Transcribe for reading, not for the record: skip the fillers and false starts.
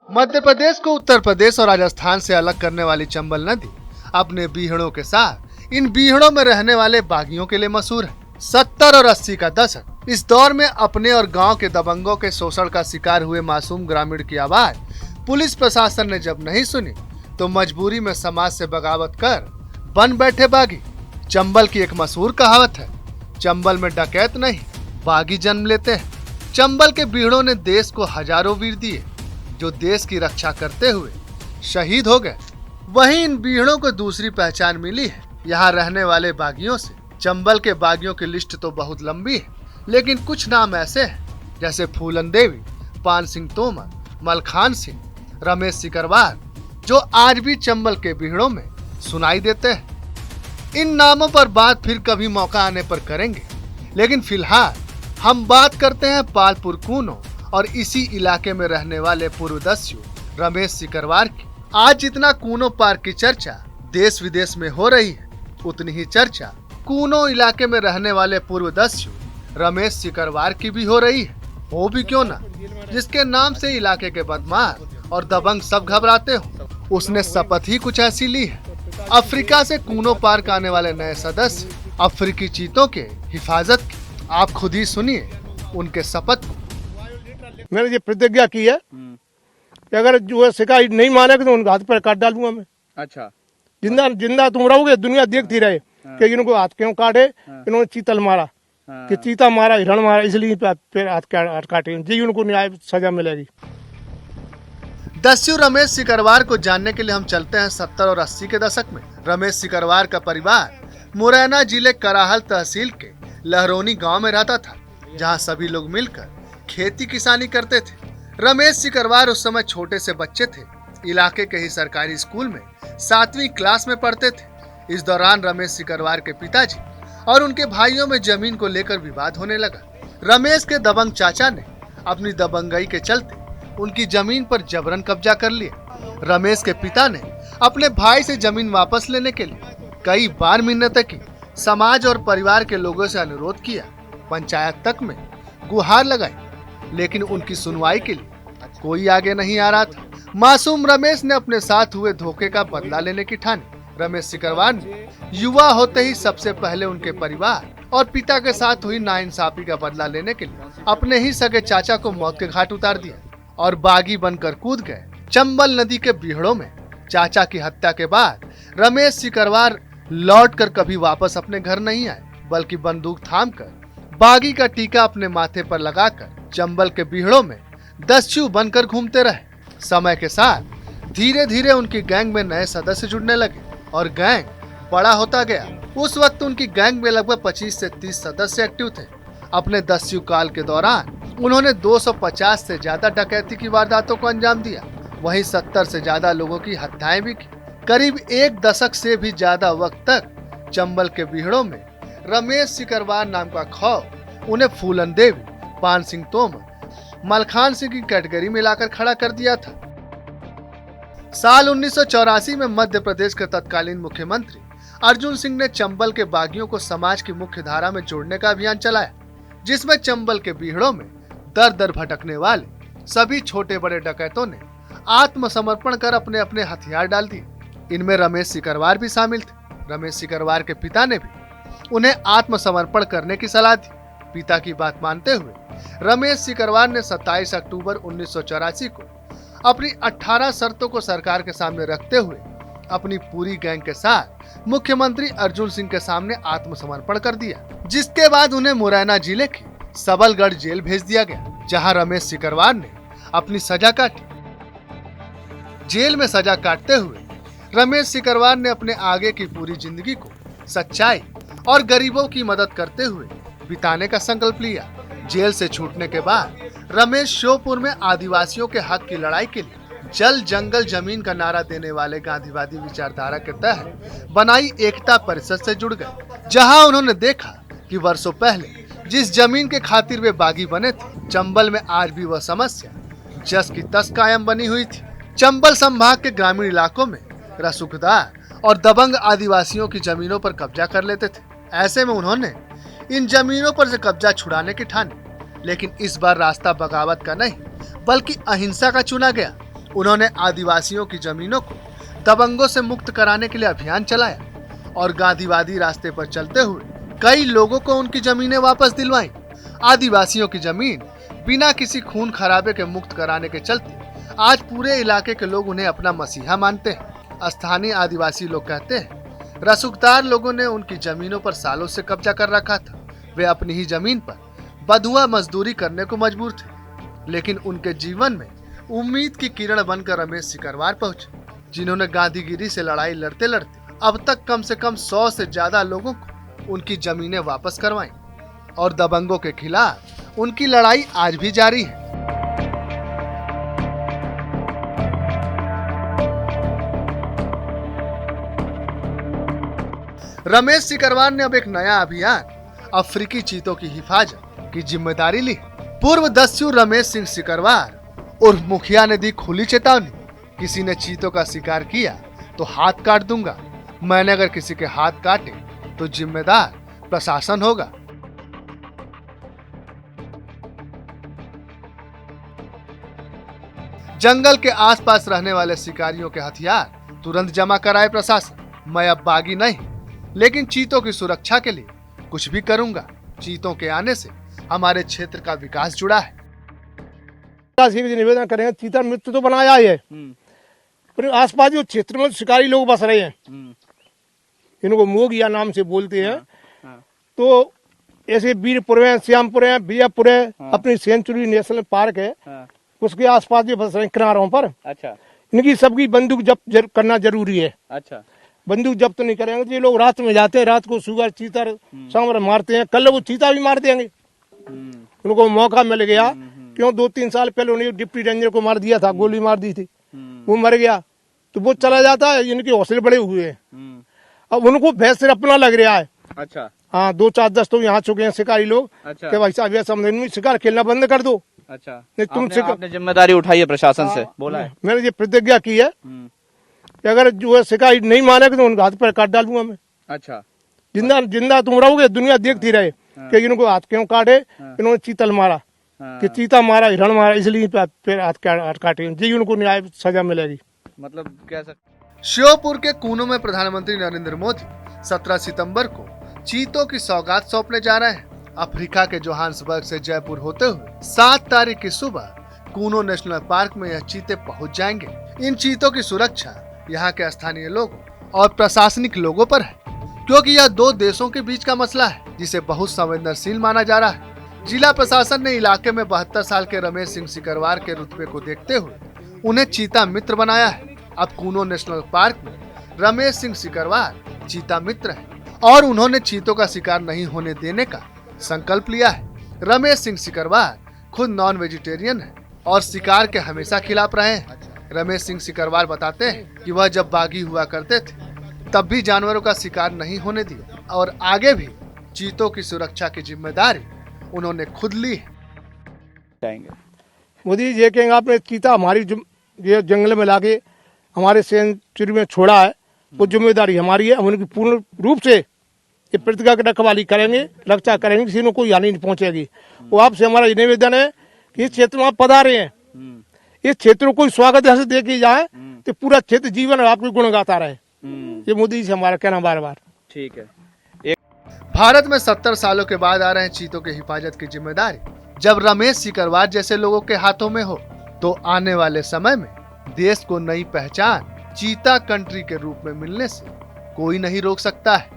मध्य प्रदेश को उत्तर प्रदेश और राजस्थान से अलग करने वाली चंबल नदी अपने बीहड़ों के साथ इन बीहड़ों में रहने वाले बागियों के लिए मशहूर है। 70 और 80 का दशक, इस दौर में अपने और गांव के दबंगों के शोषण का शिकार हुए मासूम ग्रामीण की आवाज पुलिस प्रशासन ने जब नहीं सुनी तो मजबूरी में समाज से बगावत कर बन बैठे बागी। चंबल की एक मशहूर कहावत है, चंबल में डकैत नहीं बागी जन्म लेते हैं। चंबल के बीहड़ों ने देश को हजारों वीर दिए जो देश की रक्षा करते हुए शहीद हो गए। वहीं इन बीहड़ों को दूसरी पहचान मिली है यहाँ रहने वाले बागियों से। चंबल के बागियों की लिस्ट तो बहुत लंबी है, लेकिन कुछ नाम ऐसे हैं जैसे फूलन देवी, पान सिंह तोमर, मलखान सिंह, रमेश सिकरवार, जो आज भी चंबल के बीहड़ों में सुनाई देते हैं। इन नामों पर बात फिर कभी मौका आने पर करेंगे, लेकिन फिलहाल हम बात करते हैं पालपुर कूनो और इसी इलाके में रहने वाले पूर्वदस्यु रमेश सिकरवार की। आज जितना कूनो पार्क की चर्चा देश विदेश में हो रही है, उतनी ही चर्चा कूनो इलाके में रहने वाले पूर्वदस्यु रमेश सिकरवार की भी हो रही है। हो भी क्यों ना, जिसके नाम से इलाके के बदमाश और दबंग सब घबराते हो। उसने शपथ ही कुछ ऐसी ली है। अफ्रीका से कूनो पार्क आने वाले नए सदस्य अफ्रीकी चीतों के हिफाजत की। आप खुद ही सुनिए उनके शपथ को। मैंने ये प्रतिज्ञा की है कि अगर जो शिकायत नहीं मानेगा तो उनके हाथ पर काट डालूंगा मैं। अच्छा, जिंदा जिंदा तुम रहोगे, दुनिया देखती रहे कि इनको हाथ क्यों काटे। इन्होंने चीतल मारा कि चीता मारा, हिरण मारा, इसलिए फिर हाथ काटे। जी उनको न्याय सजा मिलेगी। दस्यु रमेश सिकरवार को जानने के लिए हम चलते हैं 70 और 80 के दशक में। रमेश सिकरवार का परिवार मुरैना जिले कराहल तहसील के लहरोनी गांव में रहता था, जहां सभी लोग मिलकर खेती किसानी करते थे। रमेश सिकरवार उस समय छोटे से बच्चे थे। इलाके के ही सरकारी स्कूल में 7वीं क्लास में पढ़ते थे। इस दौरान रमेश सिकरवार के पिताजी और उनके भाइयों में जमीन को लेकर विवाद होने लगा। रमेश के दबंग चाचा ने अपनी दबंगई के चलते उनकी जमीन पर जबरन कब्जा कर लिया। रमेश के पिता ने अपने भाई से जमीन वापस लेने के लिए कई बार मिन्नतें की, समाज और परिवार के लोगों से अनुरोध किया, पंचायत तक में गुहार लगाई, लेकिन उनकी सुनवाई के लिए कोई आगे नहीं आ रहा था। मासूम रमेश ने अपने साथ हुए धोखे का बदला लेने की ठानी। रमेश सिकरवार ने युवा होते ही सबसे पहले उनके परिवार और पिता के साथ हुई नाइंसाफी का बदला लेने के लिए अपने ही सगे चाचा को मौत के घाट उतार दिया और बागी बनकर कूद गए चंबल नदी के बीहड़ों में। चाचा की हत्या के बाद रमेश सिकरवार लौटकर कभी वापस अपने घर नहीं आए, बल्कि बंदूक थामकर बागी का टीका अपने माथे पर लगाकर चंबल के बीहड़ों में दस्यु बनकर घूमते रहे। समय के साथ धीरे धीरे उनकी गैंग में नए सदस्य जुड़ने लगे और गैंग बड़ा होता गया। उस वक्त उनकी गैंग में लगभग 25 से 30 सदस्य एक्टिव थे। अपने दस्यु काल के दौरान उन्होंने 250 से ज्यादा डकैती की वारदातों को अंजाम दिया। वहीं 70 से ज्यादा लोगों की हत्याएं भी की। करीब एक दशक से भी ज्यादा वक्त तक चंबल के बीहड़ों में रमेश सिकरवार नाम का खौफ उन्हें फूलन देवी, पान सिंह तोमर, मलखान सिंह की कैटेगरी में लाकर खड़ा कर दिया था। साल 1984 में मध्य प्रदेश के तत्कालीन मुख्यमंत्री अर्जुन सिंह ने चंबल के बागियों को समाज की मुख्य धारा में जोड़ने का अभियान चलाया, जिसमें चंबल के बीहड़ों में दर दर भटकने वाले सभी छोटे बड़े डकैतों ने आत्मसमर्पण कर अपने अपने हथियार डाल दिए। इनमें रमेश सिकरवार भी शामिल थे। रमेश सिकरवार के पिता ने भी उन्हें आत्मसमर्पण करने की सलाह दी। पिता की बात मानते हुए रमेश सिकरवार ने 27 अक्टूबर 1984 को अपनी 18 शर्तों को सरकार के सामने रखते हुए अपनी पूरी गैंग के साथ मुख्यमंत्री अर्जुन सिंह के सामने आत्मसमर्पण कर दिया, जिसके बाद उन्हें मुरैना जिले की सबलगढ़ जेल भेज दिया गया, जहां रमेश सिकरवार ने अपनी सजा काटी। जेल में सजा काटते हुए रमेश सिकरवार ने अपने आगे की पूरी जिंदगी को सच्चाई और गरीबों की मदद करते हुए बिताने का संकल्प लिया। जेल से छूटने के बाद रमेश श्योपुर में आदिवासियों के हक की लड़ाई के लिए जल जंगल जमीन का नारा देने वाले गांधीवादी विचारधारा के तहत बनाई एकता परिषद से जुड़ गए, जहां उन्होंने देखा कि वर्षों पहले जिस जमीन के खातिर वे बागी बने थे, चंबल में आज भी वह समस्या जस की तस कायम बनी हुई थी। चंबल संभाग के ग्रामीण इलाकों में रसूखदार और दबंग आदिवासियों की जमीनों पर कब्जा कर लेते थे। ऐसे में उन्होंने इन जमीनों पर से कब्जा छुड़ाने की ठानी, लेकिन इस बार रास्ता बगावत का नहीं बल्कि अहिंसा का चुना गया। उन्होंने आदिवासियों की जमीनों को दबंगों से मुक्त कराने के लिए अभियान चलाया और गांधीवादी रास्ते पर चलते हुए कई लोगों को उनकी जमीनें वापस दिलवाई। आदिवासियों की जमीन बिना किसी खून खराबे के मुक्त कराने के चलते आज पूरे इलाके के लोग उन्हें अपना मसीहा मानते हैं। स्थानीय आदिवासी लोग कहते हैं रसूखदार लोगों ने उनकी जमीनों पर सालों से कब्जा कर रखा था। वे अपनी ही जमीन पर बधुआ मजदूरी करने को मजबूर थे, लेकिन उनके जीवन में उम्मीद की किरण बनकर रमेश सिकरवार पहुंचे, जिन्होंने गांधीगिरी से लड़ाई लड़ते लड़ते अब तक कम से कम 100 से ज्यादा लोगों को उनकी जमीनें वापस करवाई और दबंगों के खिलाफ उनकी लड़ाई आज भी जारी है। रमेश सिकरवार ने अब एक नया अभियान अफ्रीकी चीतों की हिफाजत की जिम्मेदारी ली। पूर्व दस्यु रमेश सिंह सिकरवार उर्फ मुखिया ने दी खुली चेतावनी, किसी ने चीतों का शिकार किया तो हाथ काट दूंगा। मैंने अगर किसी के हाथ काटे तो जिम्मेदार प्रशासन होगा। जंगल के आसपास रहने वाले शिकारियों के हथियार तुरंत जमा कराए प्रशासन। मैं अब बागी नहीं, लेकिन चीतों की सुरक्षा के लिए कुछ भी करूंगा। चीतों के आने से हमारे क्षेत्र का विकास जुड़ा है। निवेदन करेंगे, चीता मित्र तो बनाया ही है, पर आसपास जो क्षेत्र में शिकारी लोग बस रहे हैं, इनको मोगिया नाम से बोलते हैं। तो ऐसे वीरपुर है, श्यामपुर है, बियापुर है, अपनी सेंचुरी नेशनल पार्क है, उसके आसपास जो बस रहे हैं किनारों पर। अच्छा, इनकी सबकी बंदूक जब्त करना जरूरी है। अच्छा, बंदूक जब्त नहीं करेंगे तो ये लोग रात में जाते हैं, रात को सुगर चीता सांवर मारते हैं। कल वो चीता भी मार देंगे। उनको मौका मिल गया, क्यों 2-3 साल पहले उन्हें डिप्टी रेंजर को मार दिया था, गोली मार दी थी, वो मर गया तो वो चला जाता है। इनके हौसले बड़े हुए हैं। अब उनको भैंस से अपना लग रहा है। अच्छा, हाँ, 2-4-10 तो यहाँ चुके हैं शिकारी लोग। अच्छा, कि भाई साहब ये समझ में शिकार खेलना बंद कर दो। अच्छा, नहीं, तुम आपने जिम्मेदारी उठाई है प्रशासन से, बोला है। मैंने ये प्रतिज्ञा की है कि अगर जो है शिकारी नहीं मानेगा तो उनका हाथ पर काट डालूंगा मैं। अच्छा, जिंदा जिंदा तुम रहोगे, दुनिया देखती रहे कि इनको हाथ क्यों काटे। इन्होंने चीतल मारा, कि चीता मारा, हिरण मारा, इसलिए फिर हाथ काटे। जी उनको न्याय सजा मिलेगी। मतलब क्या सर? श्योपुर के कूनो में प्रधानमंत्री नरेंद्र मोदी 17 सितंबर को चीतों की सौगात सौंपने जा रहे हैं। अफ्रीका के जोहान्सबर्ग से जयपुर होते हुए 7 तारीख की सुबह कूनो नेशनल पार्क में यह चीते पहुंच जाएंगे। इन चीतों की सुरक्षा यहाँ के स्थानीय लोगों और प्रशासनिक लोगों पर है, क्योंकि यह 2 देशों के बीच का मसला है, जिसे बहुत संवेदनशील माना जा रहा है। जिला प्रशासन ने इलाके में 72 साल के रमेश सिंह सिकरवार के रुतबे को देखते हुए उन्हें चीता मित्र बनाया है। अब कूनो नेशनल पार्क में रमेश सिंह सिकरवार चीता मित्र है और उन्होंने चीतों का शिकार नहीं होने देने का संकल्प लिया है। रमेश सिंह सिकरवार खुद नॉन वेजिटेरियन है और शिकार के हमेशा खिलाफ रहे हैं। रमेश सिंह सिकरवार बताते हैं कि वह जब बागी हुआ करते थे तब भी जानवरों का शिकार नहीं होने दिया और आगे भी चीतों की सुरक्षा की जिम्मेदारी उन्होंने खुद ली है। मोदी जी कहेंगे आपने चीता हमारी ये जंगल में लाके हमारे सेंचुरी में छोड़ा है, वो जिम्मेदारी हमारी है। हम उनकी पूर्ण रूप से ये प्रतिज्ञा की रखवाली करेंगे, रक्षा करेंगे, किसी को कोई हानि नहीं पहुंचेगी। वो आपसे हमारा ये निवेदन है कि इस क्षेत्र में आप पधारे हैं, इस क्षेत्र को स्वागत से देखी जाए तो पूरा क्षेत्र जीवन आपके गुण गाता रहे। ये मोदी से हमारा कहना बार बार। ठीक है। भारत में 70 सालों के बाद आ रहे हैं चीतों की हिफाजत की जिम्मेदारी जब रमेश सिकरवार जैसे लोगों के हाथों में हो, तो आने वाले समय में देश को नई पहचान चीता कंट्री के रूप में मिलने से कोई नहीं रोक सकता है।